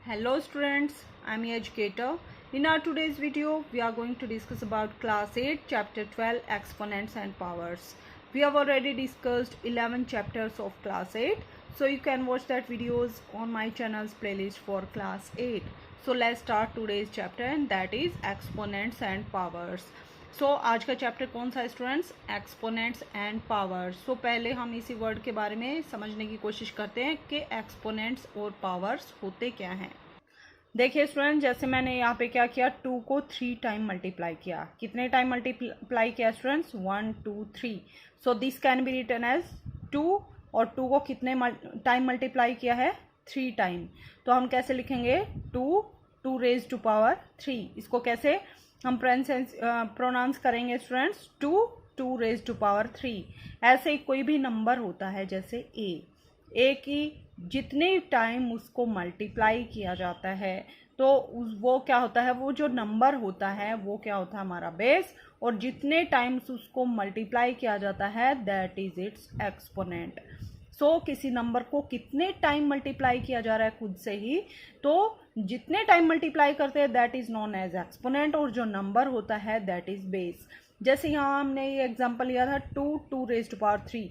Hello students, I am your educator. In our today's video, we are going to discuss about class 8, chapter 12, exponents and powers. We have already discussed 11 chapters of class 8. So you can watch that videos on my channel's playlist for class 8. So let's start today's chapter and that is exponents and powers. आज का chapter कौन सा है students? Exponents and powers. पहले हम इसी word के बारे में समझने की कोशिश करते हैं कि एक्सपोनेंट्स और पावर्स होते क्या हैं. देखिए स्टूडेंट, जैसे मैंने यहाँ पे क्या किया, 2 को 3 टाइम मल्टीप्लाई किया. कितने टाइम मल्टीप्लाई किया students? 1 2 3. So this can be written as 2 और 2 को कितने टाइम मल्टीप्लाई किया है? 3 टाइम. तो हम कैसे लिखेंगे? 2 रेज टू पावर 3. इसको कैसे हम प्रोनाउंस करेंगे स्टूडेंट्स? 2 raise to power 3. ऐसे ही कोई भी नंबर होता है जैसे ए की जितने टाइम उसको मल्टीप्लाई किया जाता है तो वो क्या होता है, वो जो नंबर होता है वो क्या होता है? हमारा बेस. और जितने टाइम्स उसको मल्टीप्लाई किया जाता है दैट इज इट्स एक्सपोनेंट. किसी नंबर को कितने टाइम मल्टीप्लाई किया जा रहा है खुद से ही, तो जितने टाइम मल्टीप्लाई करते हैं that is known as exponent और जो नंबर होता है दैट इज बेस. जैसे यहाँ हमने ये एग्जांपल लिया था 2 रेज टू पावर 3.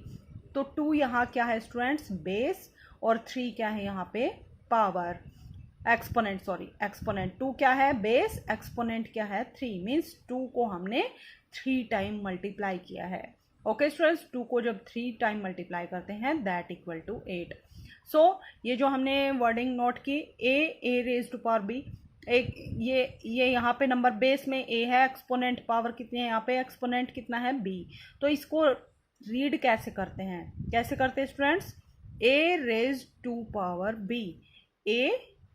तो 2 यहाँ क्या है स्टूडेंट्स? बेस. और 3 क्या है यहाँ पे? पावर. एक्सपोनेंट 2 क्या है? बेस. एक्सपोनेंट क्या है? 3. मीन्स 2 को हमने 3 टाइम मल्टीप्लाई किया है. ओके स्टूडेंट्स, 2 को जब 3 टाइम मल्टीप्लाई करते हैं दैट इक्वल टू 8. ये जो हमने वर्डिंग नोट की, ए रेज टू पावर बी, एक ये यहाँ पे नंबर बेस में ए है, एक्सपोनेंट पावर कितनी है यहाँ पे? एक्सपोनेंट कितना है? बी. तो इसको रीड कैसे करते हैं? कैसे करते हैं students? A raise to power b. A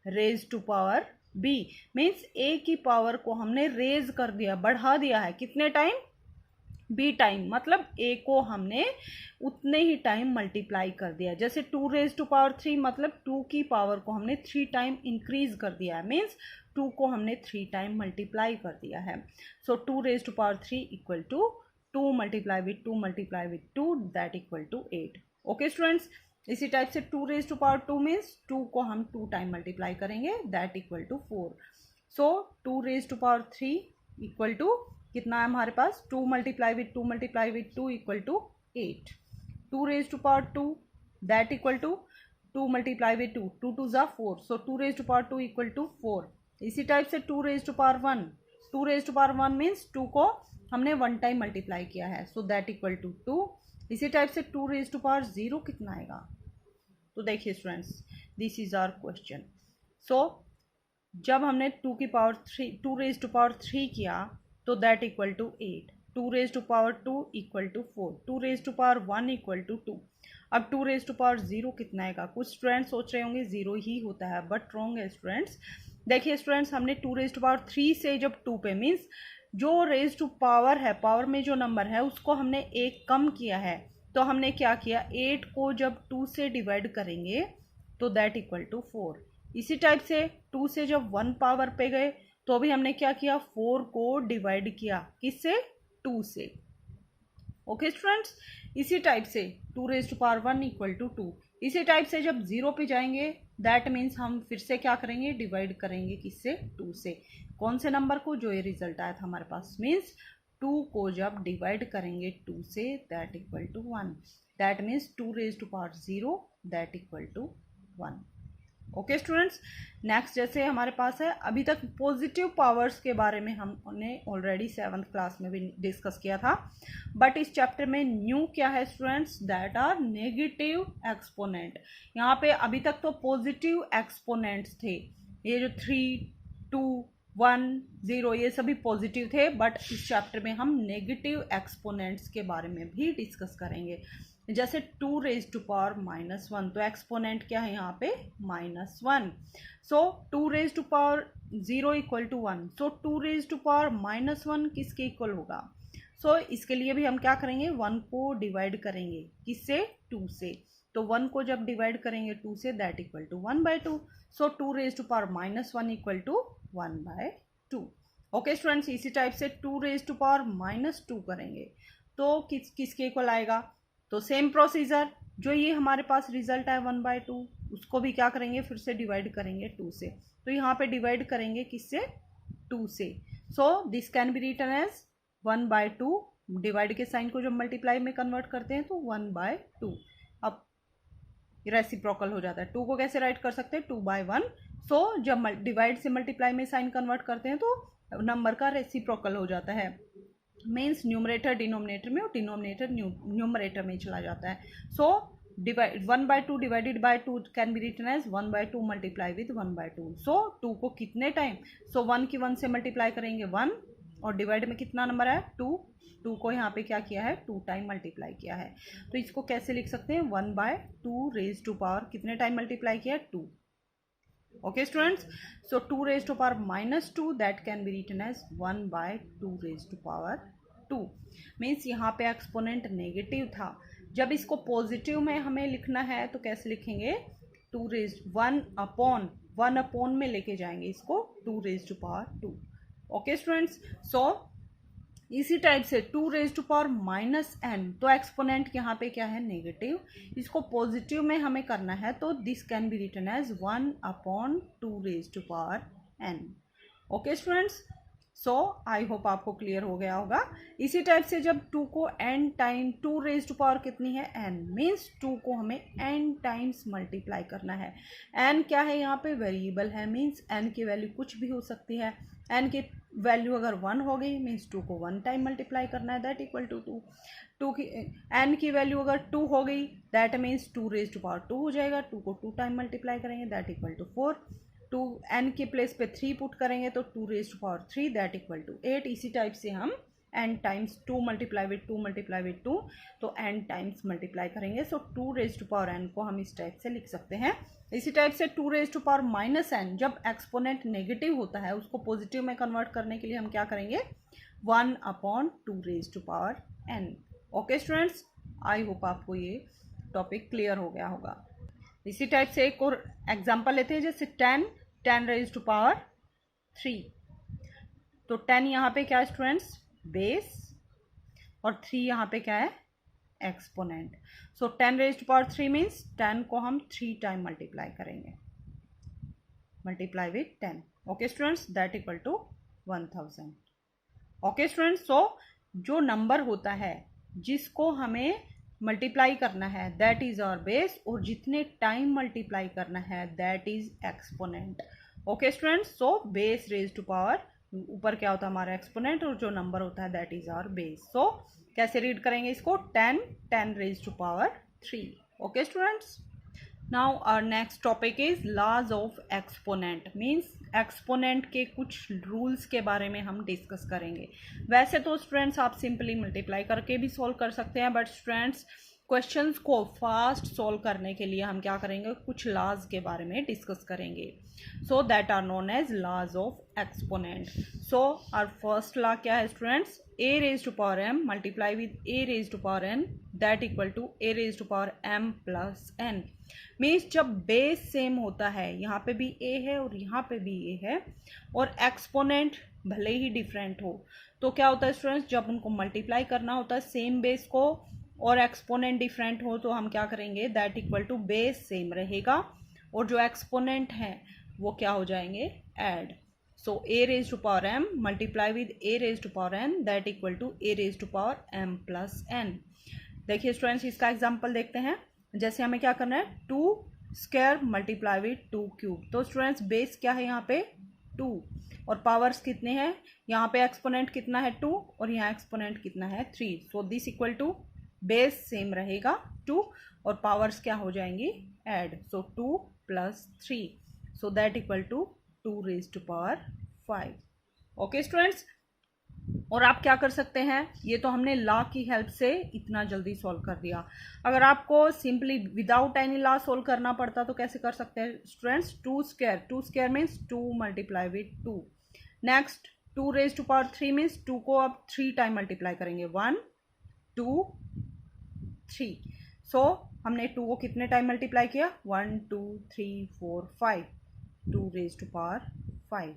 raise to power b means a की पावर को हमने रेज कर दिया, बढ़ा दिया है. कितने टाइम? B time. मतलब ए को हमने उतने ही टाइम मल्टीप्लाई कर दिया. जैसे 2 रेज टू पावर 3 मतलब 2 की पावर को हमने 3 टाइम इंक्रीज कर दिया है. मीन्स 2 को हमने 3 टाइम मल्टीप्लाई कर दिया है. 2 raise to power 3 equal to 2 multiply with 2 multiply with 2 that equal to 8. Okay students, इसी टाइप से 2 रेज टू पावर 2 मीन्स 2 को हम 2 टाइम मल्टीप्लाई करेंगे that equal to 4. 2 raise to power 3 equal to कितना है हमारे पास? 2 multiply with 2 multiply with 2 equal to 8. 2 raise to power 2 that equal to 2 multiply with 2, 2 2 जा 4. 2 raise to power 2 equal to 4. इसी type से 2 raise to power 1. 2 raise to power 1 means 2 को हमने 1 time multiply किया है सो दैट इक्वल टू 2. इसी type से 2 raise to power 0 कितना आएगा? तो देखिए students, this is our question. जब हमने 2 रेज टू पावर 3 किया तो that equal to 8. 2 raise to power 2 equal to 4. 2 raise to power 1 equal to 2. अब 2 रेज टू पावर 0 कितना आएगा? कुछ स्टूडेंट्स सोच रहे होंगे 0 ही होता है, बट रॉन्ग है स्टूडेंट्स. देखिए स्टूडेंट्स, हमने 2 रेज टू पावर 3 से जब 2 पे मीन्स जो रेज टू पावर है, पावर में जो नंबर है उसको हमने 1 कम किया है. तो हमने क्या किया? 8 को जब 2 से डिवाइड करेंगे तो दैट इक्वल टू 4. इसी टाइप से 2 से जब 1 पावर पे गए तो भी हमने क्या किया? 4 को डिवाइड किया. किससे? 2 से. ओके स्टूडेंट्स, इसी टाइप से 2 raise to power 1 equal to 2. इसी टाइप से जब 0 पे जाएंगे दैट मीन्स हम फिर से क्या करेंगे? डिवाइड करेंगे. किससे? 2 से. कौन से नंबर को? जो ये रिजल्ट आया था हमारे पास. मीन्स 2 को जब डिवाइड करेंगे 2 से that equal to 1. That means 2 raise to power 0 that equal to 1. Okay students, next जैसे हमारे पास है, अभी तक पॉजिटिव पावर्स के बारे में हमने ऑलरेडी 7th क्लास में भी डिस्कस किया था. बट इस चैप्टर में न्यू क्या है students? That are negative exponent. यहाँ पे अभी तक तो पॉजिटिव एक्सपोनेंट्स थे, ये जो 3 2 1 0 ये सभी पॉजिटिव थे. बट इस चैप्टर में हम नेगेटिव एक्सपोनेंट्स के बारे में भी डिस्कस करेंगे. जैसे 2 रेज टू पावर -1 तो एक्सपोनेंट क्या है यहाँ पे? -1. 2 raise to power 0 equal to 1. 2 raise to power -1 किसके इक्वल होगा? इसके लिए भी हम क्या करेंगे? 1 को डिवाइड करेंगे. किससे? 2 से. तो 1 को जब डिवाइड करेंगे 2 से that equal to 1/2. 2 raise to power -1 equal to 1/2. Okay students, इसी टाइप से 2 रेज टू पावर -2 करेंगे तो किसके इक्वल आएगा? तो सेम प्रोसीजर, जो ये हमारे पास रिजल्ट है 1/2 उसको भी क्या करेंगे, फिर से डिवाइड करेंगे 2 से। तो यहाँ पे डिवाइड करेंगे किससे, 2 से। So this can be written as 1/2। Divide के साइन को जब मल्टीप्लाई में कन्वर्ट करते हैं तो 1/2। अब रेसिप्रोकल हो जाता है। 2 को कैसे राइट कर सकते हैं, 2/1। सो जब डिवाइड से मल्टीप्लाई में साइन कन्वर्ट करते हैं तो नंबर का रेसिप्रोकल हो जाता है। मीन्स न्यूमरेटर डिनोमिनेटर में और डिनोमिनेटर न्यूमरेटर में चला जाता है। So divide 1/2 divided by 2 can be written as 1/2 multiply with 1/2। So 2 को कितने टाइम, सो 1 की 1 से मल्टीप्लाई करेंगे 1, और डिवाइड में कितना नंबर है 2। 2 को यहाँ पे क्या किया है, 2 टाइम मल्टीप्लाई किया है। तो इसको कैसे लिख सकते हैं, 1/2 रेज टू पावर कितने टाइम मल्टीप्लाई किया, 2। Okay students, so 2 raised to power -2 that can be written as 1/2 raised to power 2। Means यहाँ पे एक्सपोनेंट नेगेटिव था, जब इसको पॉजिटिव में हमें लिखना है तो कैसे लिखेंगे, 2 रेज्ड 1 अपॉन में लेके जाएंगे इसको, 2 raised to power 2। Okay students, so इसी टाइप से 2 रेज टू पावर -n, तो एक्सपोनेंट यहाँ पे क्या है, नेगेटिव। इसको पॉजिटिव में हमें करना है तो this can be written as 1/2 raise to power n। Okay students, so I hope आपको क्लियर हो गया होगा। इसी टाइप से जब 2 को n time 2 raise to power कितनी है, n, मीन्स 2 को हमें n टाइम्स मल्टीप्लाई करना है। n क्या है, यहाँ पे वेरिएबल है, मीन्स n की वैल्यू कुछ भी हो सकती है। n की वैल्यू अगर 1 हो गई मीन्स 2 को 1 टाइम मल्टीप्लाई करना है, दैट इक्वल टू 2। टू की n की वैल्यू अगर 2 हो गई that means 2 raise to power 2 हो जाएगा, 2 को 2 टाइम मल्टीप्लाई करेंगे दैट इक्वल टू 4। 2 n के प्लेस पे 3 पुट करेंगे तो 2 raise to power 3 that equal to 8। इसी टाइप से हम n times 2 multiply with 2 multiply with 2, तो n टाइम्स मल्टीप्लाई करेंगे। सो 2 रेज टू पावर n को हम इस टाइप से लिख सकते हैं। इसी टाइप से 2 रेज टू पावर -n, जब एक्सपोनेंट नेगेटिव होता है उसको पॉजिटिव में कन्वर्ट करने के लिए हम क्या करेंगे, 1/2 raise to power n। Okay students, I hope आपको ये टॉपिक क्लियर हो गया होगा। इसी टाइप से एक और एग्जांपल लेते हैं, जैसे 10 रेज टू पावर 3। तो 10 यहाँ पे क्या है स्टूडेंट्स, बेस, और 3 यहाँ पे क्या है, exponent. So 10 raise to power 3 means 10 को हम 3 टाइम मल्टीप्लाई करेंगे, multiply with 10। Okay students, that equal to 1000। Okay students, so जो नंबर होता है जिसको हमें मल्टीप्लाई करना है दैट इज आवर बेस, और जितने टाइम मल्टीप्लाई करना है that is exponent. Okay students, so base raise to power, ऊपर क्या होता है हमारा एक्सपोनेंट, और जो नंबर होता है that is our base. So कैसे रीड करेंगे इसको, 10 raise to power 3। Okay students, now our next topic is laws of exponent. Means exponent के कुछ रूल्स के बारे में हम डिस्कस करेंगे। वैसे तो स्टूडेंट्स आप सिंपली मल्टीप्लाई करके भी सॉल्व कर सकते हैं, बट स्टूडेंट्स क्वेश्चंस को फास्ट सॉल्व करने के लिए हम क्या करेंगे, कुछ लॉज के बारे में डिस्कस करेंगे। So that are known as laws of exponent. So our first law क्या है students, a raise to power m multiply with a raise to power n that equal to a raise to power m plus n। Means जब base same होता है, यहाँ पे भी a है और यहाँ पे भी a है, और एक्सपोनेंट भले ही डिफरेंट हो, तो क्या होता है स्टूडेंट्स, जब उनको मल्टीप्लाई करना होता है सेम बेस को और एक्सपोनेंट डिफरेंट हो, तो हम क्या करेंगे, that equal to base same रहेगा और जो एक्सपोनेंट है वो क्या हो जाएंगे, add. So a raise to power m multiply with a raise to power n that equal to a raise to power m plus n। देखिए स्टूडेंट्स, इसका एग्जांपल देखते हैं। जैसे हमें क्या करना है, 2 स्क्वायर मल्टीप्लाई विद 2 क्यूब। तो स्टूडेंट्स बेस क्या है यहाँ पे, 2, और पावर्स कितने हैं, यहाँ पे एक्सपोनेंट कितना है 2 और यहाँ एक्सपोनेंट कितना है 3। So this equal to base same रहेगा 2 और पावर्स क्या हो जाएंगी, add. So 2 plus 3, so that equal to 2 raise to power 5। Okay students, और आप क्या कर सकते हैं, ये तो हमने लॉ की हेल्प से इतना जल्दी सॉल्व कर दिया। अगर आपको simply without any law solve करना पड़ता तो कैसे कर सकते हैं students, 2 square means 2 multiply with 2। Next 2 raise to power 3 means 2 को अब 3 टाइम मल्टीप्लाई करेंगे, 1 2 3। सो हमने 2 को कितने टाइम मल्टीप्लाई किया, 1 2 3 4 5, 2 raise to power 5।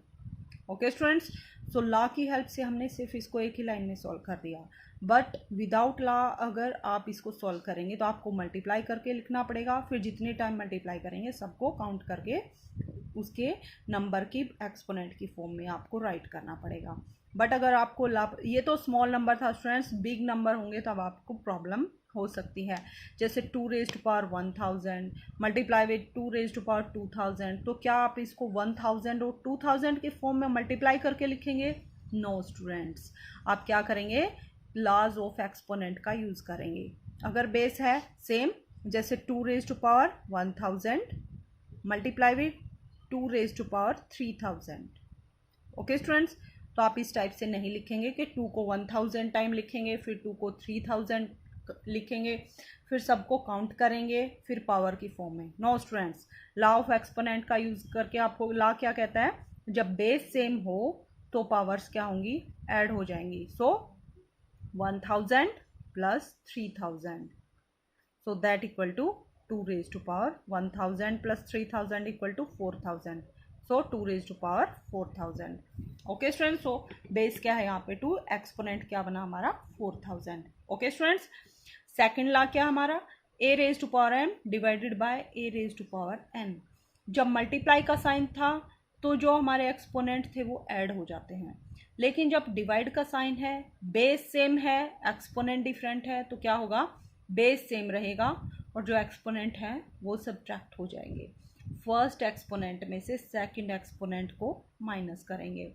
Okay students, so law की हेल्प से हमने सिर्फ इसको एक ही लाइन में सॉल्व कर दिया, बट विदाउट लॉ अगर आप इसको सॉल्व करेंगे तो आपको मल्टीप्लाई करके लिखना पड़ेगा, फिर जितने टाइम मल्टीप्लाई करेंगे सबको काउंट करके उसके नंबर की एक्सपोनेंट की फॉर्म में आपको राइट करना पड़ेगा। बट अगर आपको ये तो स्मॉल नंबर था स्टूडेंट्स, बिग नंबर होंगे तब आपको प्रॉब्लम हो सकती है। जैसे 2 raise to power 1000 multiply with 2 raise to power 2000, तो क्या आप इसको 1000 और 2000 के फॉर्म में मल्टीप्लाई करके लिखेंगे? नो स्टूडेंट्स, आप क्या करेंगे? लॉज ऑफ एक्सपोनेंट का यूज़ करेंगे। अगर बेस है सेम, जैसे 2 raise to power 1000 multiply with 2 raise to power 3000। Okay students, तो आप इस टाइप से नहीं लिखेंगे कि 2 को 1000 टाइम लिखेंगे, फिर 2 को 3000 लिखेंगे, फिर सबको काउंट करेंगे, फिर पावर की फॉर्म में। No students, law of exponent का यूज करके आपको लॉ क्या कहता है? जब बेस सेम हो तो पावर्स क्या होंगी? ऐड हो जाएंगी। So 1000 plus 3000, so that equal to 2 raise to power 1000 plus 3000 equal to 4000, so 2 raise to power 4000। Okay students, so base क्या है यहाँ पे 2, एक्सपोनेंट क्या बना हमारा 4000। ओके स्टूडेंट्स, सेकेंड लॉ क्या हमारा? A raise to power m divided by a raise to power n. जब मल्टीप्लाई का साइन था तो जो हमारे एक्सपोनेंट थे वो ऐड हो जाते हैं, लेकिन जब डिवाइड का साइन है, बेस सेम है, एक्सपोनेंट डिफरेंट है, तो क्या होगा? बेस सेम रहेगा और जो एक्सपोनेंट है वो सब्ट्रैक्ट हो जाएंगे। फर्स्ट एक्सपोनेंट में से सेकंड एक्सपोनेंट को माइनस करेंगे।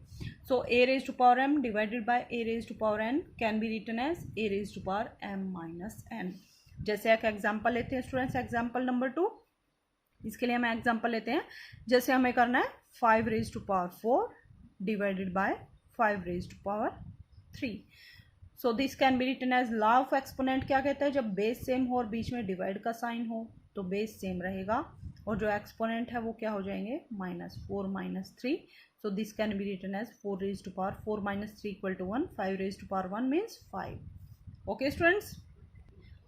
So a raise to power m divided by a raise to power n can be written as a raise to power m minus n. जैसे एक एग्जांपल लेते हैं स्टूडेंट्स, एग्जांपल नंबर 2। इसके लिए हम example लेते हैं, जैसे हमें करना है 5 raise to power 4 divided by 5 raise to power 3। So this can be written as law of exponent क्या कहता है? जब बेस सेम हो और बीच में डिवाइड का साइन हो तो बेस सेम रहेगा और जो एक्सपोनेंट है वो क्या हो जाएंगे? -4 -3। So this can be written as 4 raise to power 4 - 3 equal to 1। 5 raise to power 1 means 5। Okay students,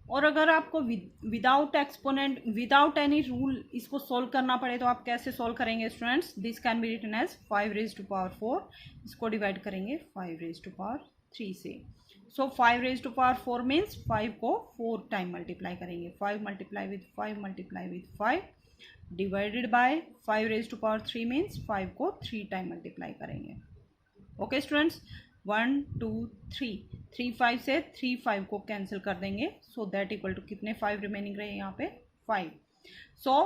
और अगर आपको without exponent, without any rule इसको सोल्व करना पड़े तो आप कैसे सोल्व करेंगे students? This can be written as 5 raise to power 4, इसको डिवाइड करेंगे 5 रेज़ टू पावर 3 से। So 5 raise to power 4 means 5 को 4 टाइम मल्टीप्लाई करेंगे। 5 multiply with 5 multiply with 5 divided by 5 raise to power 3 means 5 को 3 time multiply करेंगे। Okay students, 1 2 3, 3 5 से 3 5 को cancel कर देंगे, सो दैट इक्वल टू कितने 5 रिमेनिंग रहे यहाँ पे? 5। सो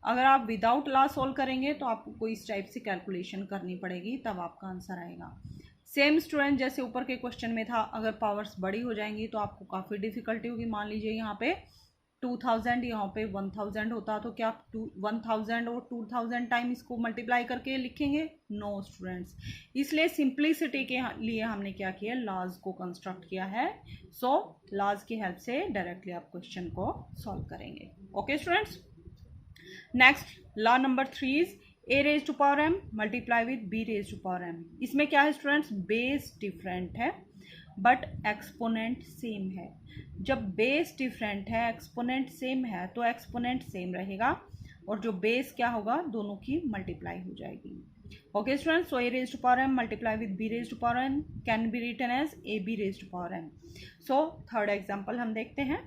अगर आप विदाउट लॉ सोल्व करेंगे तो आपको इस टाइप से कैलकुलेशन करनी पड़ेगी, तब आपका आंसर आएगा। सेम स्टूडेंट जैसे ऊपर के क्वेश्चन में था, अगर पावर्स बड़ी हो जाएंगी तो आपको काफ़ी डिफिकल्टी होगी। मान लीजिए यहाँ पे 2000, यहाँ पे 1000 होता, तो क्या आप 1000 और 2000 टाइम इसको मल्टीप्लाई करके लिखेंगे? नो स्टूडेंट्स, इसलिए सिंप्लिसिटी के लिए हमने क्या किया? लॉज को कंस्ट्रक्ट किया है। सो लॉज की हेल्प से डायरेक्टली आप क्वेश्चन को सॉल्व करेंगे। Okay students, next law number 3 is a raise to power m multiply with b raise to power m. इसमें क्या है स्टूडेंट्स? बेस डिफरेंट है बट एक्सपोनेंट सेम है। जब बेस डिफरेंट है, एक्सपोनेंट सेम है, तो एक्सपोनेंट सेम रहेगा और जो बेस क्या होगा? दोनों की मल्टीप्लाई हो जाएगी। Okay students, so a raise to power m multiply with b raise to power n can be written as a b raise to power n. So third example हम देखते हैं,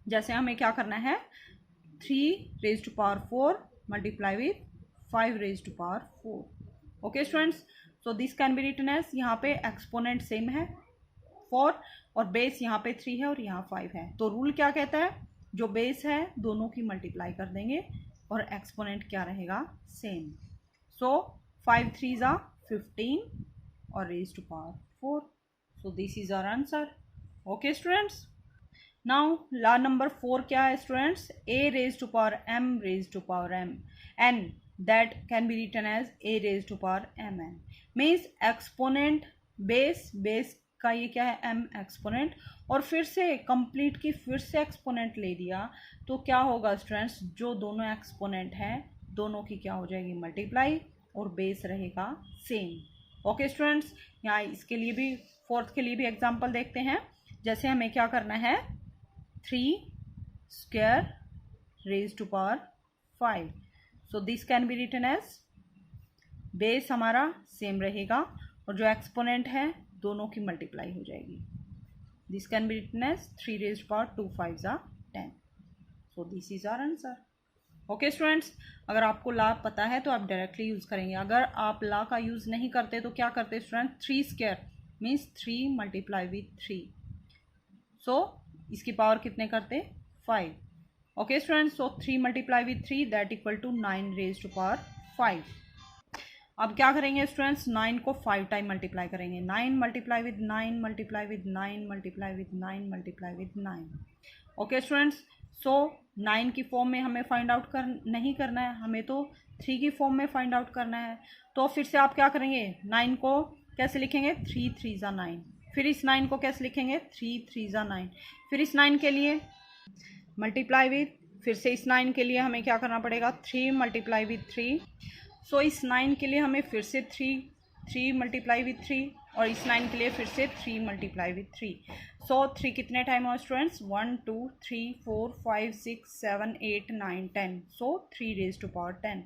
जैसे हमें क्या करना है? 3 raise to power 4 multiply with 5 raise to power 4। Okay students, so this can be written as, यहाँ पे एक्सपोनेंट सेम है 4 और बेस यहाँ पे 3 है और यहाँ 5 है, तो रूल क्या कहता है? जो बेस है दोनों की मल्टीप्लाई कर देंगे और एक्सपोनेंट क्या रहेगा? सेम। सो 5 3 are 15 और raise to power 4। So this is our answer. Okay students, now law number 4 क्या है students? A raise to power m raise to power m n that can be written as a raised to power mn, means exponent base का ये क्या है? m exponent, और फिर से complete की फिर से एक्सपोनेंट ले दिया तो क्या होगा स्टूडेंट्स? जो दोनों एक्सपोनेंट हैं दोनों की क्या हो जाएगी? मल्टीप्लाई, और बेस रहेगा सेम। ओके स्टूडेंट्स, यहाँ इसके लिए भी, फोर्थ के लिए भी एग्जाम्पल देखते हैं। जैसे हमें क्या करना है? 3 square raise to power 5, so this can be written as base हमारा सेम रहेगा और जो एक्सपोनेंट है दोनों की मल्टीप्लाई हो जाएगी। This can be written as 3 raised power 2 5 10। So this is our answer. Okay students, अगर आपको ला पता है तो आप डायरेक्टली यूज़ करेंगे। अगर आप ला का यूज़ नहीं करते तो क्या करते student, 3 square means 3 multiply with 3। So इसकी पावर कितने करते, 5। Okay students, so 3 multiply with 3 that equal to 9 raised to power 5। अब क्या करेंगे स्टूडेंट्स, 9 को 5 टाइम मल्टीप्लाई करेंगे। 9 multiply with 9 multiply with 9 multiply with 9 multiply with 9। Okay students, so 9 की form में हमें फाइंड आउट नहीं करना है, हमें तो 3 की फॉर्म में फाइंड आउट करना है। तो फिर से आप क्या करेंगे, 9 को कैसे लिखेंगे, 3 3 ज़ा 9। फिर इस 9 को कैसे लिखेंगे, 3 3 ज़ा 9। फिर इस 9 के लिए मल्टीप्लाई विथ, फिर से इस 9 के लिए हमें क्या करना पड़ेगा, 3 मल्टीप्लाई विथ 3। सो इस 9 के लिए हमें फिर से 3 मल्टीप्लाई विथ 3 और इस 9 के लिए फिर से 3 मल्टीप्लाई विथ 3। सो 3 कितने टाइम हो students, 1 2 3 4 5 6 7 8 9 10। So 3 raise to power 10।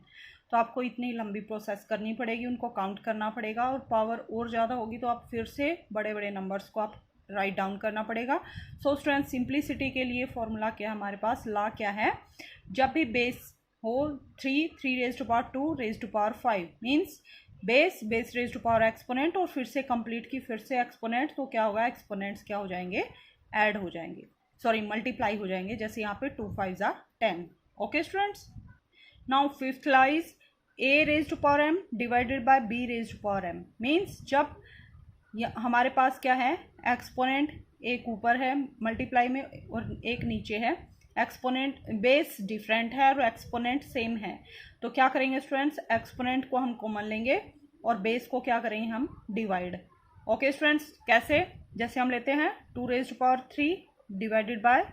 तो आपको इतनी लंबी प्रोसेस करनी पड़ेगी, उनको काउंट करना पड़ेगा और पावर और ज़्यादा होगी तो आप फिर से बड़े बड़े नंबर्स को आप राइट डाउन करना पड़ेगा। सो स्टूडेंट, सिंप्लिसिटी के लिए फॉर्मूला क्या है हमारे पास, ला क्या है, जब भी बेस हो 3 raise to power 2 raise to power 5 means base raise to power exponent और फिर से कंप्लीट की फिर से एक्सपोनेंट, तो क्या होगा, एक्सपोनेंट्स क्या हो जाएंगे, ऐड हो जाएंगे, सॉरी मल्टीप्लाई हो जाएंगे। जैसे यहाँ पे 2 5 ज़ा 10। Okay students, now fifth laws a raise to power m divided by b raise to power m means जब हमारे पास क्या है, एक्सपोनेंट एक ऊपर है मल्टीप्लाई में और एक नीचे है, एक्सपोनेंट बेस डिफरेंट है और एक्सपोनेंट सेम है, तो क्या करेंगे स्टूडेंट्स, एक्सपोनेंट को हम कॉमन लेंगे और बेस को क्या करेंगे हम, डिवाइड। ओके स्टूडेंट्स, कैसे, जैसे हम लेते हैं 2 raise to power 3 divided by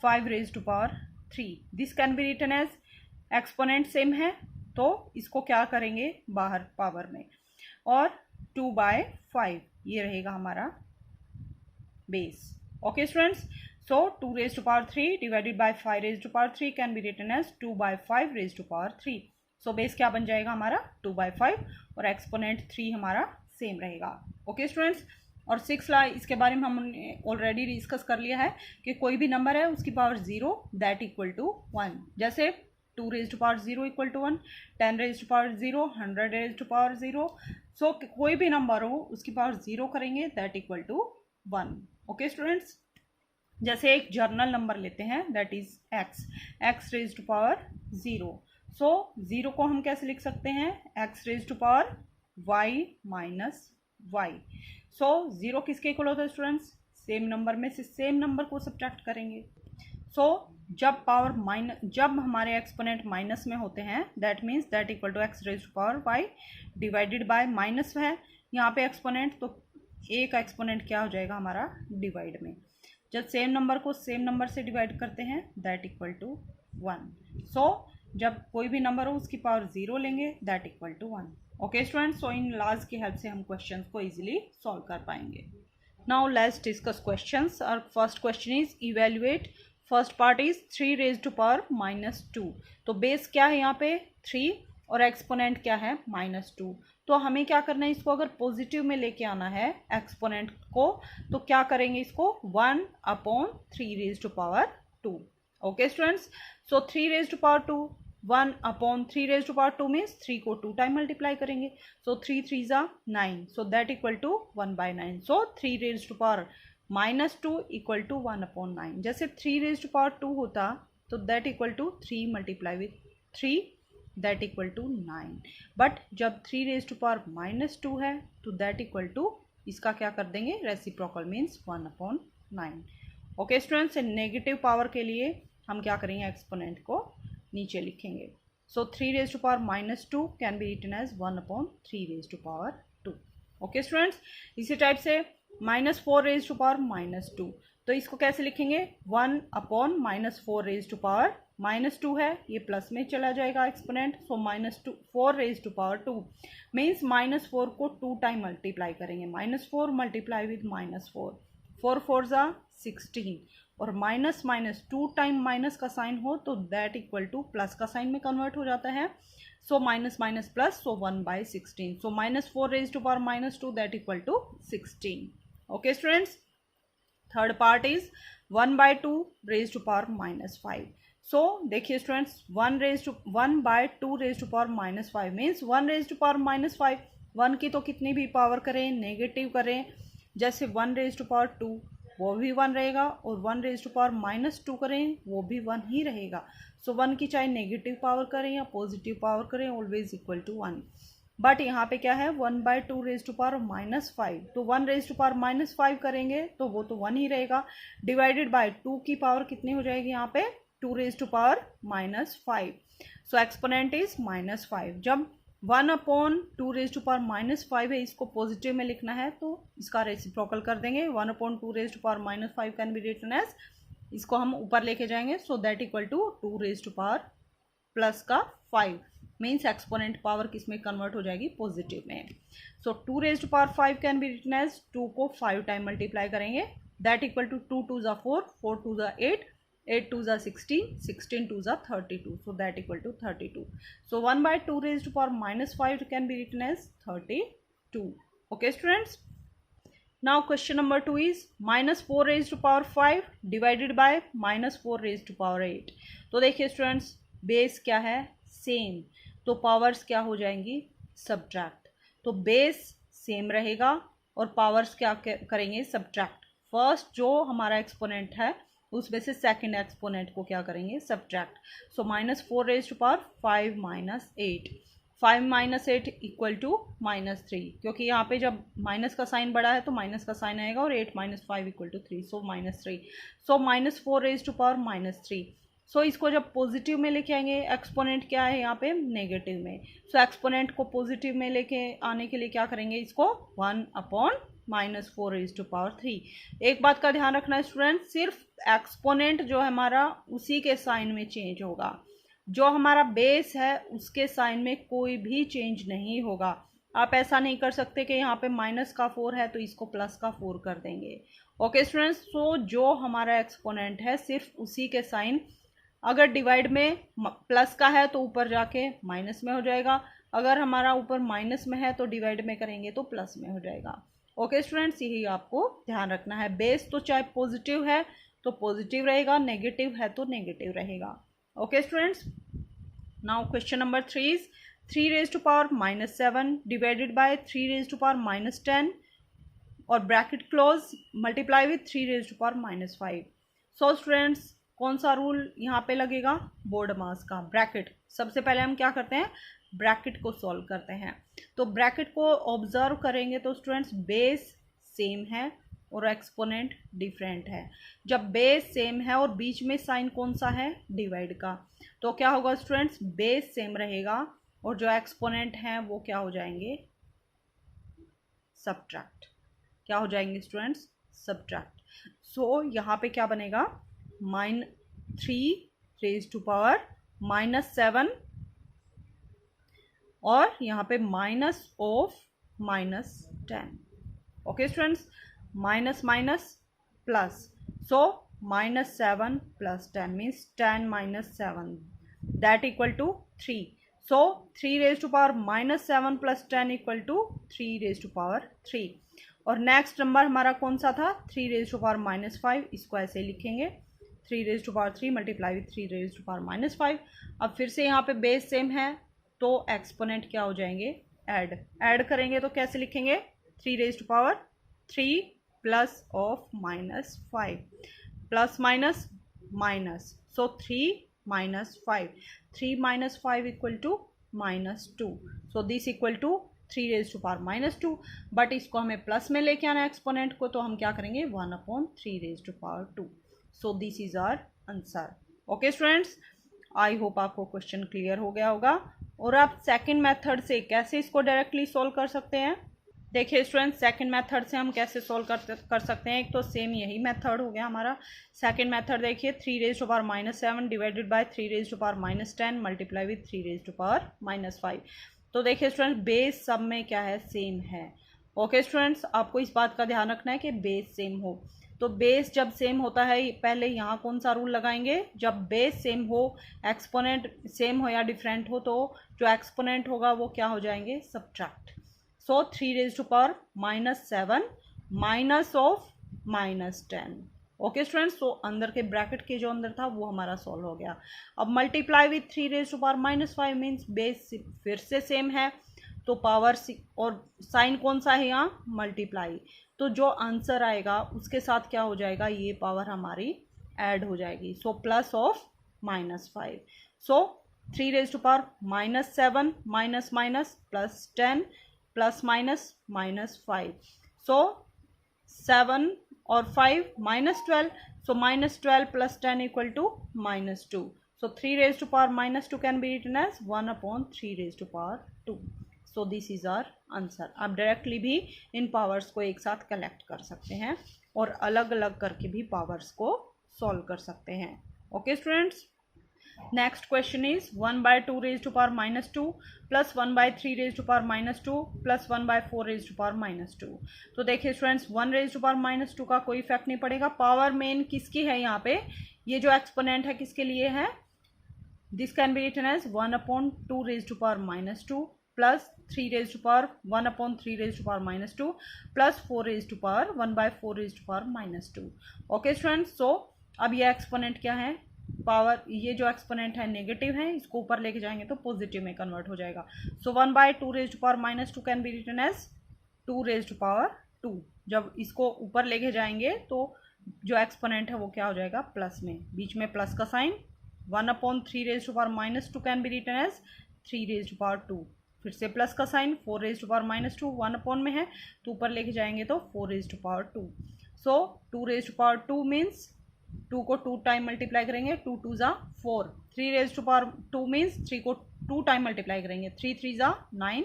5 raise to power 3। This can be written as, exponent same है तो इसको क्या करेंगे बाहर पावर में, और 2/5 ये रहेगा हमारा base. Okay students, so 2 raised to power 3 divided by 5 raised to power 3 can be written as 2/5 raised to power 3। so base क्या बन जाएगा हमारा, 2/5 और एक्सपोनेंट 3 हमारा सेम रहेगा। ओके स्टूडेंट्स, और 6 ला इसके बारे में हमने ऑलरेडी डिस्कस कर लिया है कि कोई भी नंबर है उसकी पावर 0 दैट इक्वल टू 1। जैसे 2 raise to power 0 equal to 1, 10 raise to power 0, 100 raise to power 0। So कोई भी नंबर हो उसकी पावर 0 करेंगे that equal to 1। Okay students, जैसे एक जर्नल नंबर लेते हैं that is x raise to power 0। So 0 को हम कैसे लिख सकते हैं, x raise to power y minus y। So 0 किसके इक्वल होता है स्टूडेंट्स, सेम नंबर में से सेम नंबर को सब्ट्रैक्ट करेंगे। सो जब हमारे एक्सपोनेंट माइनस में होते हैं that means that equal to x raise to power y divided by minus है यहाँ पे एक्सपोनेंट, तो a का एक्सपोनेंट क्या हो जाएगा हमारा डिवाइड में। जब सेम नंबर को सेम नंबर से डिवाइड करते हैं दैट इक्वल टू 1। सो जब कोई भी नंबर हो उसकी पावर 0 लेंगे that equal to 1। Okay students, so इन लॉज की हेल्प से हम क्वेश्चंस को इजीली सॉल्व कर पाएंगे। Now let's discuss questions. और first question is evaluate, first part is 3 raise to power -2। तो बेस क्या है यहाँ पे 3 और एक्सपोनेंट क्या है -2। तो हमें क्या करना है, इसको अगर पॉजिटिव में लेके आना है एक्सपोनेंट को तो क्या करेंगे, इसको 1/3 raise to power 2। Okay students, so 3 raise to power 2 1/3 raise to power 2 means 3 को 2 टाइम मल्टीप्लाई करेंगे। सो 3 3 ज़ा 9, so that equal to 1/9। So 3 raise to power -2 equal to 1/9। जैसे 3 रेज टू पावर 2 होता तो that equal to 3 multiply with 3 that equal to 9। But जब 3 raise to power -2 है तो that equal to इसका क्या कर देंगे, reciprocal means 1/9। Okay students, negative power के लिए हम क्या करेंगे, एक्सपोनेंट को नीचे लिखेंगे। So 3 raise to power -2 can be written as 1/3 raise to power 2। Okay students, इसी टाइप से -4 रेज टू पावर -2, तो इसको कैसे लिखेंगे, 1/-4 रेज टू पावर -2 है, ये प्लस में चला जाएगा exponent. So -4 raise to power 2 means -4 को 2 टाइम मल्टीप्लाई करेंगे। -4 मल्टीप्लाई विथ -4, 4 4 ज़ा 16 और -2 टाइम माइनस का साइन हो तो दैट इक्वल टू प्लस का साइन में कन्वर्ट हो जाता है। So minus minus plus, so 1 by 16. So minus 4 raised to power minus 2, that equal to 16. Okay students. Third part is 1/2 raise to power -5. So देखिए students 1/2 raise to power -5 means 1 raise to power -5. 1 की तो कितनी भी power करें, negative करें, जैसे 1 raise to power 2 वो भी 1 रहेगा, और 1 रेज टू पावर -2 करें वो भी 1 ही रहेगा. सो 1 की चाहे नेगेटिव पावर करें या पॉजिटिव पावर करें, ऑलवेज इक्वल टू 1. बट यहाँ पे क्या है 1/2 रेज टू पावर -5. तो 1 रेज टू पावर -5 करेंगे तो वो तो 1 ही रहेगा, डिवाइडेड बाय 2 की पावर कितनी हो जाएगी यहाँ पे 2 raise to power -5. So exponent is -5. जब 1/2 रेज टू पावर -5 है, इसको पॉजिटिव में लिखना है तो इसका रेसिप्रोकल कर देंगे. 1/2 raise to power -5 can be written as, इसको हम ऊपर लेके जाएंगे, so that equal to 2 raise to power plus का 5 मीन्स एक्सपोनेंट पावर किस में कन्वर्ट हो जाएगी, पॉजिटिव में. So 2 raise to power 5 can be written as, 2 को 5 टाइम मल्टीप्लाई करेंगे, दैट इक्वल टू 2 2 ज़ा 4, 4 2 ज़ा 8, 8 2 ज़ा 16, 16 2 ज़ा 32. So that equal to 32. So 1/2 raise to power -5 can be written as 32. Okay students. Now question number 2 is -4 raise to power 5 divided by -4 raise to power 8. तो देखिए students base क्या है, same, तो powers क्या हो जाएंगी, सब्ट्रैक्ट. तो base same रहेगा और पावर्स क्या करेंगे, सब्ट्रैक्ट. फर्स्ट जो हमारा एक्सपोनेंट है उसमें से सेकंड एक्सपोनेंट को क्या करेंगे, subtract. So -4 raise to power 5 - 8, 5 - 8 equal to -3, क्योंकि यहाँ पे जब माइनस का साइन बड़ा है तो माइनस का साइन आएगा, और 8 - 5 equal to 3, so -3. So -4 raise to power -3. So इसको जब पॉजिटिव में लेके आएंगे, एक्सपोनेंट क्या है यहाँ पे, नेगेटिव में. सो एक्सपोनेंट को पॉजिटिव में लेके आने के लिए क्या करेंगे, इसको 1/-4 रेज टू पावर 3. एक बात का ध्यान रखना है स्टूडेंट, सिर्फ एक्सपोनेंट जो है हमारा उसी के साइन में चेंज होगा, जो हमारा बेस है उसके साइन में कोई भी चेंज नहीं होगा. आप ऐसा नहीं कर सकते कि यहाँ पे -4 है तो इसको +4 कर देंगे. Okay students. सो जो हमारा एक्सपोनेंट है सिर्फ उसी के साइन, अगर डिवाइड में प्लस का है तो ऊपर जाके माइनस में हो जाएगा, अगर हमारा ऊपर माइनस में है तो डिवाइड में करेंगे तो प्लस में हो जाएगा. ओके स्टूडेंट्स, यही आपको ध्यान रखना है. बेस तो चाहे पॉजिटिव है तो पॉजिटिव रहेगा, नेगेटिव है तो नेगेटिव रहेगा. Okay students. Now question number 3 is 3 raise to power -7 divided by 3 raise to power -10 और bracket close multiply with 3 raise to power -5. So students कौन सा रूल यहाँ पे लगेगा, बोर्ड मास का. ब्रैकेट, सबसे पहले हम क्या करते हैं, ब्रैकेट को सॉल्व करते हैं. तो ब्रैकेट को ऑब्जर्व करेंगे तो स्टूडेंट्स बेस सेम है और एक्सपोनेंट डिफरेंट है. जब बेस सेम है और बीच में साइन कौन सा है, डिवाइड का, तो क्या होगा स्टूडेंट्स, बेस सेम रहेगा और जो एक्सपोनेंट हैं वो क्या हो जाएंगे, सब्ट्रैक्ट. क्या हो जाएंगे स्टूडेंट्स, सब्ट्रैक्ट. सो यहाँ पे क्या बनेगा, -3 रेज टू पावर -7 और यहाँ पे minus of -10. Okay students, minus minus plus, so -7 + 10 means 10 - 7, that equal to 3. So 3 raise to power -7 + 10 equal to 3 raise to power 3. और नेक्स्ट नंबर हमारा कौन सा था, 3 रेज टू पावर -5, इसको ऐसे ही लिखेंगे, 3 raise to power 3 multiply with 3 raise to power -5. अब फिर से यहाँ पे बेस सेम है तो एक्सपोनेंट क्या हो जाएंगे, ऐड करेंगे तो कैसे लिखेंगे, 3 रेज टू पावर 3 प्लस ऑफ -5 plus minus minus, so 3 - 5, 3 - 5 equal to -2. So this equal to 3 raise to power -2. But इसको हमें प्लस में लेके आना है एक्सपोनेंट को, तो हम क्या करेंगे, 1/3 raise to power 2. So this is our answer. Okay students, I hope आपको क्वेश्चन क्लियर हो गया होगा. और आप सेकंड मेथड से कैसे इसको डायरेक्टली सॉल्व कर सकते हैं, देखिए स्टूडेंट्स सेकंड मेथड से हम कैसे सॉल्व कर सकते हैं. एक तो सेम यही मेथड हो गया हमारा. सेकंड मेथड देखिए, 3 raise to power -7 divided by 3 raise to power -10 multiply with 3 raise to power -5. तो देखिए स्टूडेंट्स बेस सब में क्या है, सेम है. ओके स्टूडेंट्स, आपको इस बात का ध्यान रखना है कि बेस सेम हो. तो बेस जब सेम होता है, पहले यहाँ कौन सा रूल लगाएंगे, जब बेस सेम हो, एक्सपोनेंट सेम हो या डिफरेंट हो, तो जो एक्सपोनेंट होगा वो क्या हो जाएंगे, subtract. So 3⁻⁻7 minus of -10। Okay students, तो अंदर के ब्रैकेट के जो अंदर था वो हमारा सॉल्व हो गया। अब मल्टीप्लाई विथ 3⁻⁻5 मीन्स बेस फिर से सेम है, तो पावर और साइन कौन सा है यहाँ, मल्टीप्लाई, तो जो आंसर आएगा उसके साथ क्या हो जाएगा, ये पावर हमारी ऐड हो जाएगी। सो प्लस ऑफ -5, सो 3⁻⁻7 minus minus plus 10 plus minus -5, सो 7 और 5 -12, so -12 plus 10 equal to -2. So 3⁻⁻2 can be written as 1/3⁻2. So this is our answer. आप डायरेक्टली भी इन पावर्स को एक साथ कलेक्ट कर सकते हैं और अलग अलग करके भी पावर्स को सॉल्व कर सकते हैं। Okay students, next question is 1/2⁻2 plus 1/3⁻2 plus 1/4⁻2। तो देखिए स्टूडेंट्स, 1⁻2 का कोई इफेक्ट नहीं पड़ेगा, पावर मेन किसकी है यहाँ पे, ये जो एक्सपोनेंट है किसके लिए है, this can be written as 1/2⁻2 plus 1/3⁻2 plus 1/4⁻2। Okay students, so अब ये एक्सपोनेंट क्या है, पावर, ये जो एक्सपोनेंट है नेगेटिव है, इसको ऊपर लेके जाएंगे तो पॉजिटिव में कन्वर्ट हो जाएगा। सो 1/2⁻2 कैन बी रिटन एज 2⁻2। जब इसको ऊपर लेके जाएंगे तो जो एक्सपोनेंट है वो क्या हो जाएगा, प्लस में, बीच में प्लस का sign. 1/3⁻2 can be written as 3⁻2, फिर से प्लस का साइन, 4⁻2 1 अपॉन में है तो ऊपर लेके जाएंगे तो 4⁻2। सो 2⁻2 मीन्स 2 को 2 टाइम मल्टीप्लाई करेंगे, 2 2 ज़ा 4, 3⁻2 मीन्स 3 को 2 टाइम मल्टीप्लाई करेंगे, 3 3 ज़ा 9,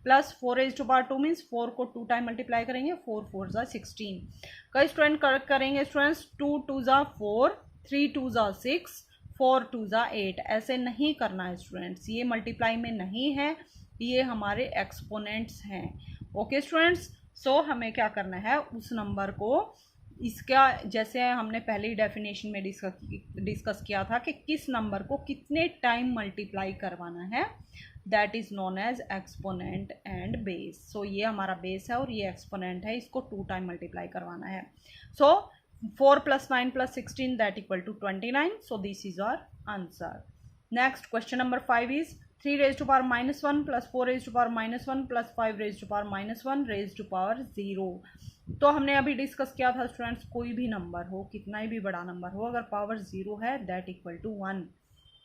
प्लस 4⁻2 मीन्स 4 को 2 टाइम मल्टीप्लाई करेंगे, 4 4 ज़ा 16। कई स्टूडेंट करेक्ट करेंगे स्टूडेंट्स, 2 2 ज़ा 4, 3 2 ज़ा 6, 4 2 ज़ा 8, ऐसे नहीं करना है स्टूडेंट्स, ये मल्टीप्लाई में नहीं है, ये हमारे एक्सपोनेंट्स हैं। ओके स्टूडेंट्स, सो हमें क्या करना है, उस नंबर को, इसका जैसे हमने पहले ही डेफिनेशन में डिस्कस किया था कि किस नंबर को कितने टाइम मल्टीप्लाई करवाना है, that is known as exponent and base. So ये हमारा बेस है और ये एक्सपोनेंट है, इसको 2 टाइम मल्टीप्लाई करवाना है। So 4 + 9 + 16 that equal to 29। So this is our answer. Next question number 5 is 3⁻⁻1 plus 4⁻⁻1 plus 5⁻⁻1 तो हमने अभी डिस्कस किया था स्टूडेंट्स, कोई भी नंबर हो, कितना ही भी बड़ा नंबर हो, अगर पावर 0 है दैट इक्वल टू 1।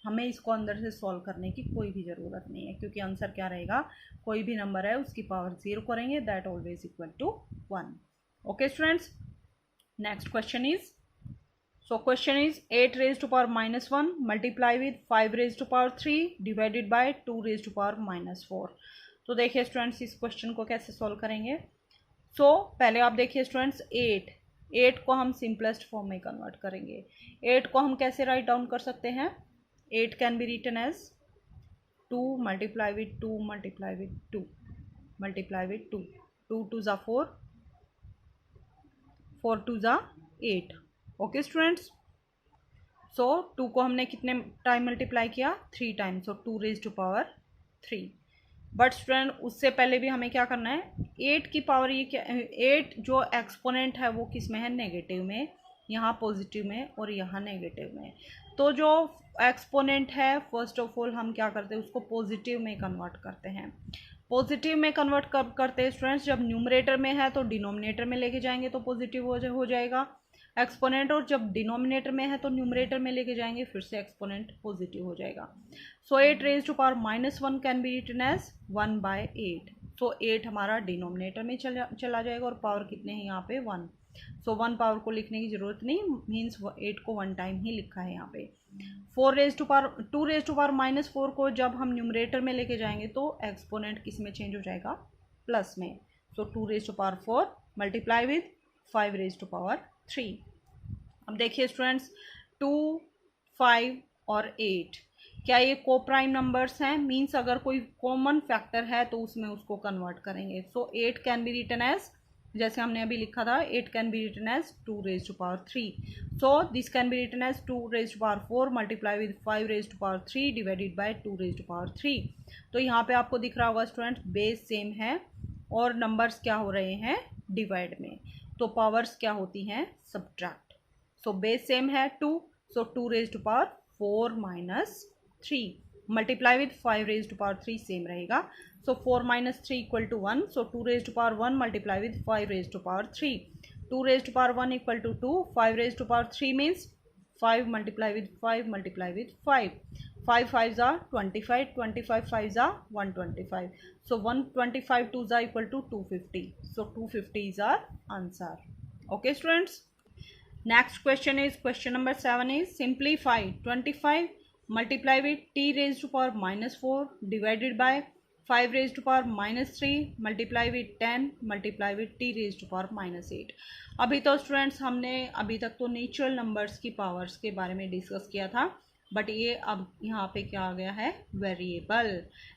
हमें इसको अंदर से सॉल्व करने की कोई भी ज़रूरत नहीं है, क्योंकि आंसर क्या रहेगा, कोई भी नंबर है उसकी पावर 0 करेंगे that always equal to 1। Okay students, next question is, so question is 8⁻⁻1 multiply with 5⁻3 divided by 2⁻⁻4। तो देखिए स्टूडेंट्स, इस क्वेश्चन को कैसे सॉल्व करेंगे। सो पहले आप देखिए स्टूडेंट्स, 8 को हम सिंपलेस्ट फॉर्म में कन्वर्ट करेंगे। 8 को हम कैसे राइट डाउन कर सकते हैं, 8 can be written as 2 multiply with 2 multiply with 2 multiply with 2, 2 2 ज़ा 4, 4 2 ज़ा 8। ओके स्टूडेंट्स, सो 2 को हमने कितने टाइम मल्टीप्लाई किया, 3 टाइम, सो 2⁻3। बट स्टूडेंट उससे पहले भी हमें क्या करना है, 8 की पावर, ये क्या, 8 जो एक्सपोनेंट है वो किस में है, नेगेटिव में, यहाँ पॉजिटिव में और यहाँ नेगेटिव में। तो जो एक्सपोनेंट है फर्स्ट ऑफ ऑल हम क्या करते हैं, उसको पॉजिटिव में कन्वर्ट करते हैं। पॉजिटिव में कन्वर्ट कब करते हैं स्टूडेंट्स, जब न्यूमरेटर में है तो डिनोमिनेटर में लेके जाएंगे तो पॉजिटिव हो जाएगा एक्सपोनेंट, और जब डिनोमिनेटर में है तो न्यूमरेटर में लेके जाएंगे फिर से एक्सपोनेंट पॉजिटिव हो जाएगा। सो 8⁻⁻1 कैन बी रिटन एज 1/8। सो 8 हमारा डिनोमिनेटर में चला जाएगा और पावर कितने हैं यहाँ पे, 1। सो 1 पावर को लिखने की ज़रूरत नहीं, मीन्स 8 को 1 टाइम ही लिखा है यहाँ पे। 2⁻⁻4 को जब हम न्यूमरेटर में लेके जाएंगे तो एक्सपोनेंट किस में चेंज हो जाएगा, प्लस में। सो 2⁻4 मल्टीप्लाई विथ 5⁻3। अब देखिए स्टूडेंट्स, 2, 5 और 8 क्या ये को प्राइम नंबर्स हैं, मीन्स अगर कोई कॉमन फैक्टर है तो उसमें उसको कन्वर्ट करेंगे। So 8 can be written as जैसे हमने अभी लिखा था 8 can be written as 2 raise to power 3. So this can be written as 2 raise to power 4 multiply with 5 raise to power 3 divided by 2 raise to power 3. तो यहाँ पे आपको दिख रहा होगा स्टूडेंट्स बेस सेम है और नंबर्स क्या हो रहे हैं डिवाइड में, तो पावर्स क्या होती हैं सब्ट्रैक्ट. सो बेस सेम है 2, so 2 raise to power 4 minus 3 multiply with 5 raise to power 3 same रहेगा. So 4 minus 3 equal to 1. So 2 raise to power 1 multiply with 5 raise to power 3. 2 raise to power 1 equal to 2. 5 raise to power 3 means 5 multiply with 5 multiply with 5. 5 5s are 25. 25 5s are 125. So 125 2s are equal to 250. So 250 is our answer. Okay students. Next question is question number 7 is simplify 25 multiply with t raised to power minus 4 divided by 5 raised to power minus 3 multiply with 10 multiply with t raised to power minus 8. अभी तो students हमने अभी तक तो natural numbers की powers के बारे में डिस्कस किया था, बट ये अब यहाँ पे क्या आ गया है variable,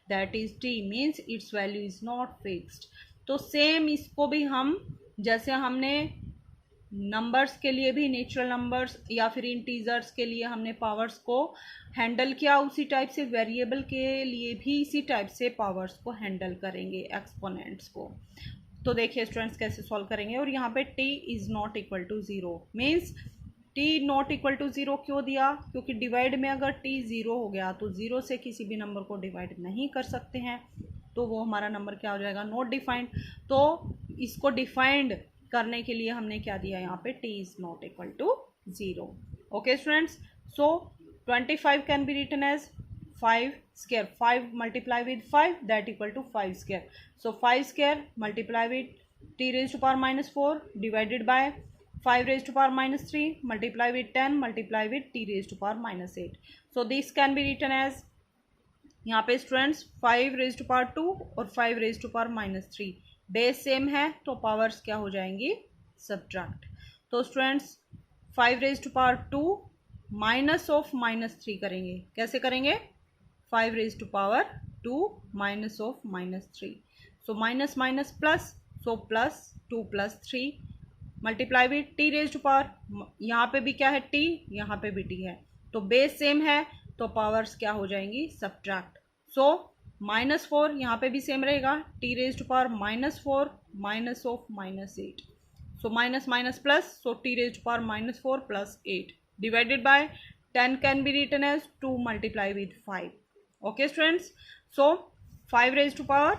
that is t means it's value is not fixed. तो सेम इसको भी हम जैसे हमने नंबर्स के लिए भी नेचुरल नंबर्स या फिर इंटीजर्स के लिए हमने पावर्स को हैंडल किया, उसी टाइप से वेरिएबल के लिए भी इसी टाइप से पावर्स को हैंडल करेंगे एक्सपोनेंट्स को. तो देखिए स्टूडेंट्स कैसे सॉल्व करेंगे. और यहाँ पे t is not equal to 0 means t not equal to 0 क्यों दिया, क्योंकि डिवाइड में अगर t 0 हो गया तो 0 से किसी भी नंबर को डिवाइड नहीं कर सकते हैं, तो वो हमारा नंबर क्या हो जाएगा नॉट डिफाइंड. तो इसको डिफाइंड करने के लिए हमने क्या दिया यहाँ पे t is not equal to 0. Okay students. So 25 can be written as 5 square. 5 multiply with 5 that equal to 5 square. So 5 square multiply with t raise to power minus 4 divided by 5 raised to power minus 3 multiply with 10 multiply with t raised to power minus 8. So this can be written as यहाँ पे students 5 raised to power 2 और 5 raised to power minus 3 base same है तो powers क्या हो जाएंगी subtract. तो students 5 raised to power 2 minus of minus 3 करेंगे. कैसे करेंगे 5 raised to power 2 minus of minus 3. So minus minus plus, so plus 2 plus 3 multiply with t raise to power, यहाँ पे भी क्या है t, यहाँ पे भी t है, तो बेस सेम है तो पावर्स क्या हो जाएंगी सब्ट्रैक्ट. सो माइनस 4 यहाँ पे भी सेम रहेगा, t raise to power minus 4 minus of minus 8. So minus minus plus, so t raise to power minus 4 plus 8 divided by 10 can be written as 2 multiply with 5. Okay students. So 5 raise to power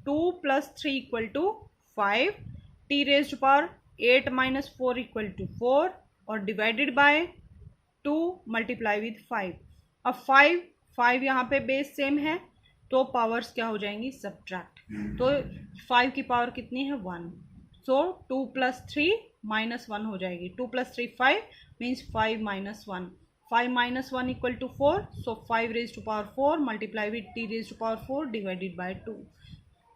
2 plus 3 equal to 5, t raise to power 8 minus 4 equal to 4 और divided by 2 multiply with 5. अब 5 यहाँ पे base same है तो powers क्या हो जाएंगी subtract. तो 5 की पावर कितनी है 1. सो 2 प्लस 3 माइनस 1 हो जाएगी. 2 plus 3 5 means 5 minus 1. 5 minus 1 equal to 4. So 5 raise to power 4 multiply with t raise to power 4 divided by 2.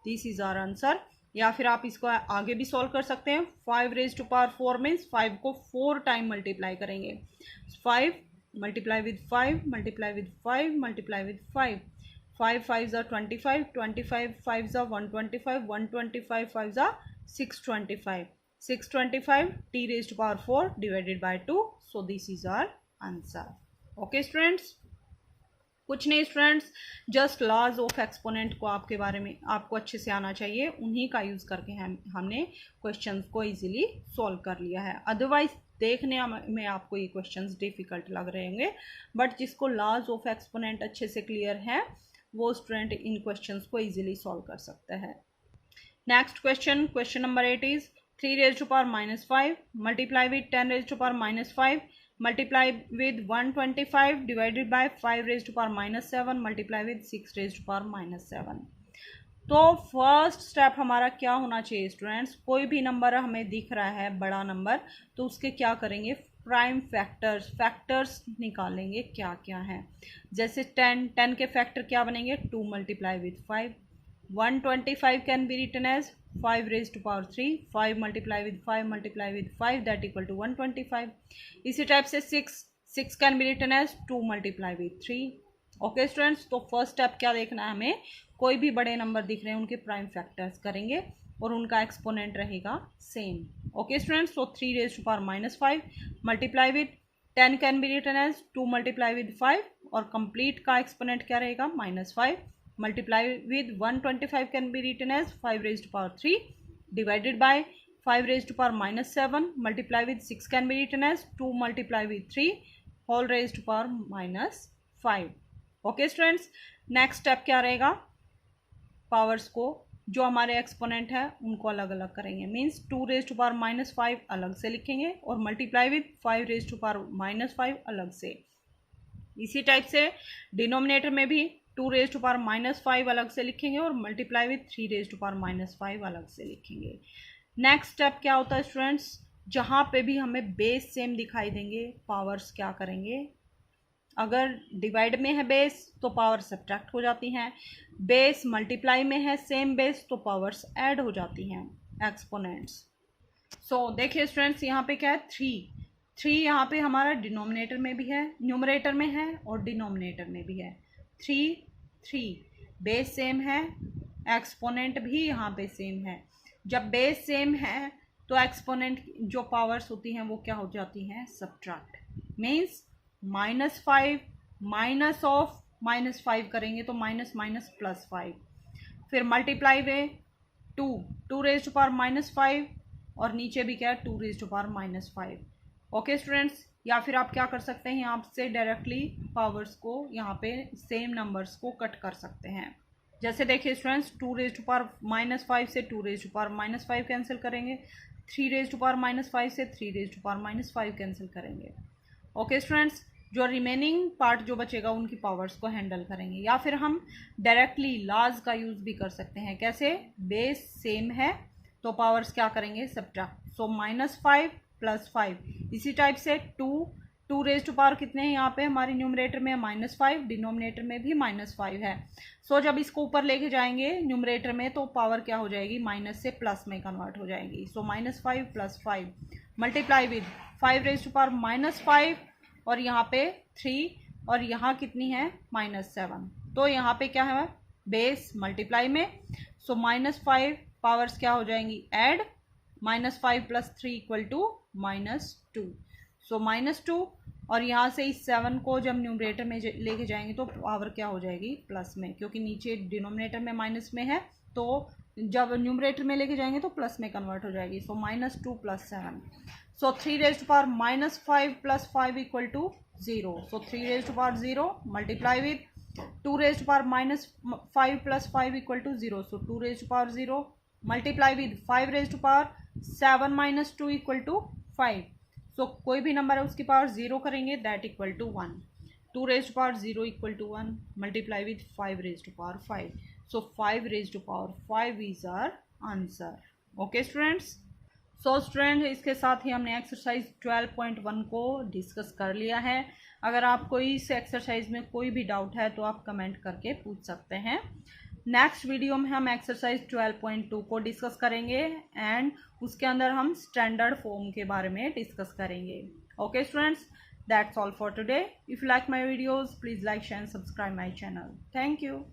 This is our answer. या फिर आप इसको आगे भी सॉल्व कर सकते हैं. 5 रेज टू पावर 4 मीन्स 5 को 4 टाइम मल्टीप्लाई करेंगे. 5 multiply with 5 multiply with 5 multiply with 5. 5 5s are 25, 25 5s are 125, 125 5s are 625, 625 t raised to power 4 divided by 2. So this is our answer. Okay students. कुछ नहीं students, just laws of exponent को आपके बारे में आपको अच्छे से आना चाहिए, उन्हीं का यूज़ करके हमने क्वेश्चंस को इजीली सॉल्व कर लिया है. अदरवाइज देखने में आपको ये क्वेश्चंस डिफ़िकल्ट लग रहे होंगे, बट जिसको लॉज ऑफ एक्सपोनेंट अच्छे से क्लियर है वो स्टूडेंट इन क्वेश्चंस को इजीली सॉल्व कर सकता है. Next question, question number 8 is 3 raise to power minus 5 multiply with 10 raise to power minus 5 multiply with 125 divided by 5 raised to power minus 7 multiply with 6 raised to power minus 7. तो first step हमारा क्या होना चाहिए students, कोई भी number हमें दिख रहा है बड़ा नंबर तो उसके क्या करेंगे प्राइम फैक्टर्स निकालेंगे क्या क्या है. जैसे 10 के फैक्टर क्या बनेंगे 2 multiply with 5. 125 can be written as 5 raised to power 3, 5 multiply with 5 that equal to 125. इसी टाइप से 6 can be written as 2 multiply with 3. Okay students. तो फर्स्ट स्टेप क्या देखना है हमें, कोई भी बड़े नंबर दिख रहे हैं उनके प्राइम फैक्टर्स करेंगे. और उनका एक्सपोनेंट रहेगा same. Okay students, so 3 raise to power minus 5 multiply with 10 can be written as 2 multiply with 5 और कंप्लीट का एक्सपोनेंट क्या रहेगा -5 multiply with 125 can be written as 5 raise to power 3 divided by 5 raised to power -7 multiply with 6 can be written as 2 multiply with 3 whole raised to power -5। Okay students, next step क्या रहेगा, powers को जो हमारे exponent है उनको अलग अलग करेंगे। मीन्स 2 raised to power -5 अलग से लिखेंगे और multiply with 5 raised to power -5 अलग से। इसी टाइप से डिनोमिनेटर में भी 2 raised to power -5 अलग से लिखेंगे और multiply with 3 raised to power -5 अलग से लिखेंगे। नेक्स्ट स्टेप क्या होता है स्टूडेंट्स, जहाँ पे भी हमें बेस सेम दिखाई देंगे पावर्स क्या करेंगे, अगर डिवाइड में है बेस तो पावर सब्ट्रैक्ट हो जाती हैं, बेस मल्टीप्लाई में है सेम बेस तो पावर्स ऐड हो जाती हैं एक्सपोनेंट्स। सो देखिए स्टूडेंट्स, यहाँ पे क्या है 3 यहाँ पे हमारा डिनोमिनेटर में भी है, न्यूमरेटर में है और डिनोमिनेटर में भी है। 3 बेस सेम है, एक्सपोनेंट भी यहाँ पे सेम है। जब बेस सेम है तो एक्सपोनेंट जो पावर्स होती हैं वो क्या हो जाती हैं, सब्ट्रैक्ट। मीन्स -5 माइनस ऑफ -5 करेंगे तो -+5, फिर मल्टीप्लाई में 2 रेज टू पावर -5 और नीचे भी क्या है 2 raise to power -5। Okay students, या फिर आप क्या कर सकते हैं, यहाँ से डायरेक्टली पावर्स को यहाँ पे सेम नंबर्स को कट कर सकते हैं। जैसे देखिए स्टूडेंट्स, 2 रेज टू पावर -5 से 2 रेज टू पावर -5 कैंसिल करेंगे, 3 रेज टू पावर -5 से 3 रेज टू पावर -5 कैंसिल करेंगे। ओके स्टूडेंट्स, जो रिमेनिंग पार्ट जो बचेगा उनकी पावर्स को हैंडल करेंगे। या फिर हम डायरेक्टली लाज का यूज़ भी कर सकते हैं। कैसे, बेस सेम है तो पावर्स क्या करेंगे, सब्ट्रैक्ट। सो -5 + 5। इसी टाइप से 2 रेज टू पावर कितने हैं यहाँ पे हमारे न्यूमरेटर में -5, डिनोमिनेटर में भी -5 है। सो जब इसको ऊपर लेके जाएंगे न्यूमरेटर में तो पावर क्या हो जाएगी, माइनस से प्लस में कन्वर्ट हो जाएगी। So -5 + 5 multiply with 5 raise to power -5 और यहाँ पे 3 और यहाँ कितनी है -7। तो यहाँ पे क्या है, बेस मल्टीप्लाई में। सो -5 पावर्स क्या हो जाएंगी, ऐड, -5 + 3 = -2। सो -2 और यहाँ से इस 7 को जब न्यूमरेटर में लेके जाएंगे तो पावर क्या हो जाएगी, प्लस में, क्योंकि नीचे डिनोमिनेटर में माइनस में है तो जब न्यूमरेटर में लेके जाएंगे तो प्लस में कन्वर्ट हो जाएगी। So -2 + 7। So 3 raise to power -5 + 5 = 0। So 3 raise to power 0 multiply with 2 raise to power -5 + 5 = 0। So 2 raise to power 0 multiply with 5 raise to power 7 - 2 = 5। So कोई भी नंबर है उसकी पावर 0 करेंगे, that = 1। 2 raise to power 0 = 1 multiply with 5 raise to power 5। So 5 raise to power 5 is our answer. Okay students, so student इसके साथ ही हमने exercise 12.1 को discuss कर लिया है। अगर आपको इस एक्सरसाइज में कोई भी डाउट है तो आप कमेंट करके पूछ सकते हैं। नेक्स्ट वीडियो में हम एक्सरसाइज 12.2 को डिस्कस करेंगे एंड उसके अंदर हम स्टैंडर्ड फॉर्म के बारे में डिस्कस करेंगे। Okay students, that's all for today. If you like my videos please like, share and subscribe my channel. Thank you.